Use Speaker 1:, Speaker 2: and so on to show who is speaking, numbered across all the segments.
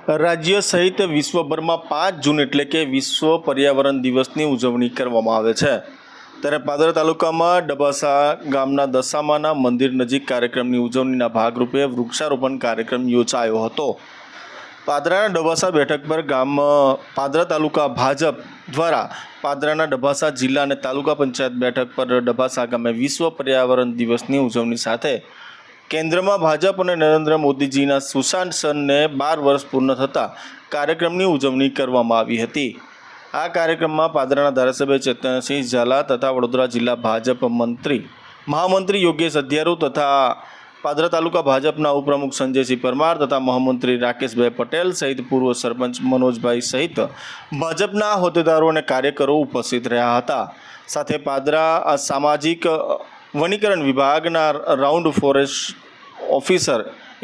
Speaker 1: રાજ્ય સહિત વિશ્વભરમાં 5 જૂન એટલે કે વિશ્વ પર્યાવરણ દિવસની ઉજવણી કરવામાં આવે છે। ત્યારે પાદરા તાલુકામાં ડબાસા ગામના દશામાના મંદિર નજીક કાર્યક્રમની ઉજવણીના ભાગરૂપે વૃક્ષારોપણ કાર્યક્રમ યોજાયો હતો। પાદરાના ડબાસા બેઠક પર પાદરા તાલુકા ભાજપ દ્વારા પાદરાના ડબાસા જિલ્લા અને તાલુકા પંચાયત બેઠક પર ડબાસા ગામે વિશ્વ પર્યાવરણ દિવસની ઉજવણી સાથે કેન્દ્રમાં ભાજપ અને નરેન્દ્ર મોદીજીના સુશાસનને 12 વર્ષ પૂર્ણ થતાં કાર્યક્રમની ઉજવણી કરવામાં આવી હતી। આ કાર્યક્રમમાં પાદરાના ધારાસભ્ય ચેતનસિંહ ઝાલા તથા વડોદરા જિલ્લા ભાજપ મહામંત્રી યોગેશ અધ્યારૂ તથા પાદરા તાલુકા ભાજપના ઉપપ્રમુખ સંજયસિંહ પરમાર તથા મહામંત્રી રાકેશભાઈ પટેલ સહિત પૂર્વ સરપંચ મનોજભાઈ સહિત ભાજપના હોદ્દેદારો અને કાર્યકરો ઉપસ્થિત રહ્યા હતા। સાથે પાદરા સામાજિક વનીકરણ વિભાગના રાઉન્ડ ફોરેસ્ટ ઓફિસર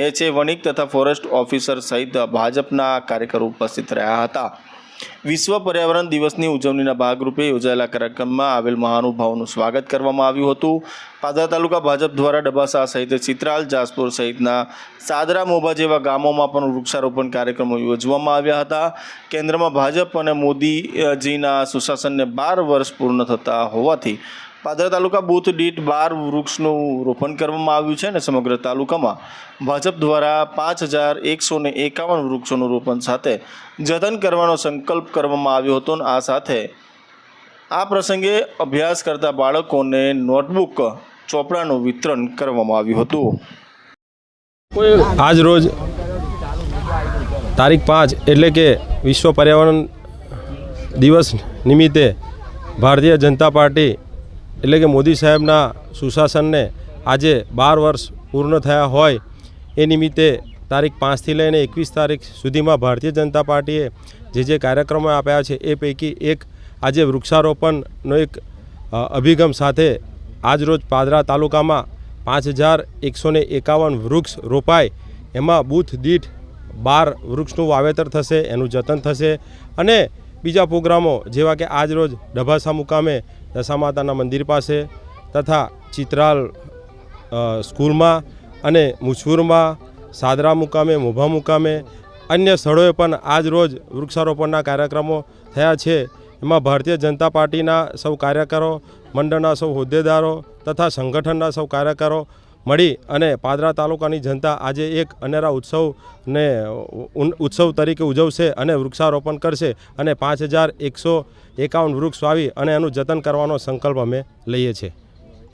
Speaker 1: HA વણિક તથા ફોરેસ્ટ ઓફિસર સહિત ભાજપના કાર્યકરો ઉપસ્થિત રહ્યા હતા। વિશ્વ પર્યાવરણ દિવસની ઉજવણીના ભાગરૂપે યોજાયેલા કાર્યક્રમમાં આવેલ મહાનુભાવોનું સ્વાગત કરવામાં આવ્યું હતું। પાદરા તાલુકા ભાજપ દ્વારા ડબાસા સહિત ચિત્રાલ જાસપુર સહિતના સાદરા મોભા જેવા ગામોમાં પણ વૃક્ષારોપણ કાર્યક્રમો યોજવામાં આવ્યા હતા। કેન્દ્રમાં ભાજપ અને મોદીજીના સુશાસનને 12 વર્ષ પૂર્ણ થતા હોવાથી પાદરા તાલુકા બૂથ દીઠ 12 વૃક્ષનું રોપણ કરવામાં આવ્યું છે અને સમગ્ર તાલુકામાં ભાજપ દ્વારા 5151 વૃક્ષોનું રોપણ સાથે જતન કરવાનો સંકલ્પ કરવામાં આવ્યો હતો। આ સાથે આ પ્રસંગે અભ્યાસ કરતા બાળકોને નોટબુક ચોપડાનું વિતરણ કરવામાં આવ્યું હતું।
Speaker 2: આજ રોજ તારીખ 5 એટલે કે વિશ્વ પર્યાવરણ દિવસ નિમિત્તે ભારતીય જનતા પાર્ટી એટલે કે મોદી સાહેબના સુશાસનને આજે 12 વર્ષ પૂર્ણ થયા હોય એ નિમિત્તે તારીખ 5થી લઈને 21 તારીખ સુધીમાં ભારતીય જનતા પાર્ટીએ જે કાર્યક્રમો આપ્યા છે એ પૈકી એક આજે વૃક્ષારોપણનો એક અભિગમ સાથે આજરોજ પાદરા તાલુકામાં 5151 વૃક્ષ રોપાય, એમાં બૂથ દીઠ 12 વૃક્ષનું વાવેતર થશે, એનું જતન થશે અને બીજા પ્રોગ્રામો જેવા કે આજરોજ ડબાસા મુકામે દશા માતાના મંદિર પાસે તથા ચિત્રાલ સ્કૂલમાં અને મુછુરમાં, સાદરા મુકામે, મોભા મુકામે, અન્ય સ્થળોએ પણ આજરોજ વૃક્ષારોપણના કાર્યક્રમો થયા છે। એમાં ભારતીય જનતા પાર્ટીના સૌ કાર્યકરો, મંડળના સૌ હોદ્દેદારો તથા સંગઠનના સૌ કાર્યકરો મળી અને પાદરા તાલુકાની જનતા આજે એક અનેરા ઉત્સવ તરીકે ઉજવશે અને વૃક્ષારોપણ કરશે અને 5151 વૃક્ષ વાવી અને એનું જતન કરવાનો સંકલ્પ અમે લઈએ છીએ।